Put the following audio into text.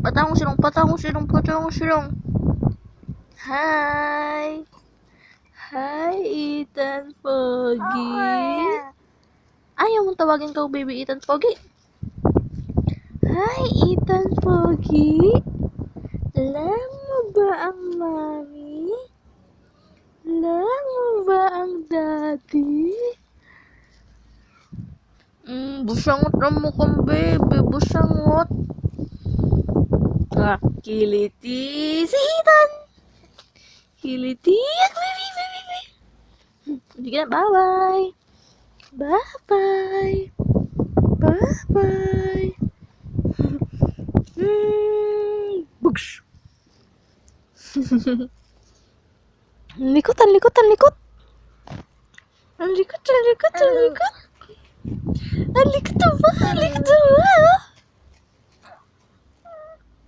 Patangong silong, patangong silong, patangong silong. Hi! Hi, Ethan Pogi! Ayaw mong tawagin ka, baby Ethan Pogi? Hi, Ethan Pogi! Alam mo ba ang mami? Alam mo ba ang daddy? Busangot ang mukhang baby, busangot. Kiliti si Ethan! Kiliti! Baby, baby, baby! Hindi ka na, bye-bye! Bye-bye! Bye-bye! Bugs! Likot, ang likot, ang likot! Ang likot, ang likot, ang likot! Ang likot na ba? Ang likot na ba?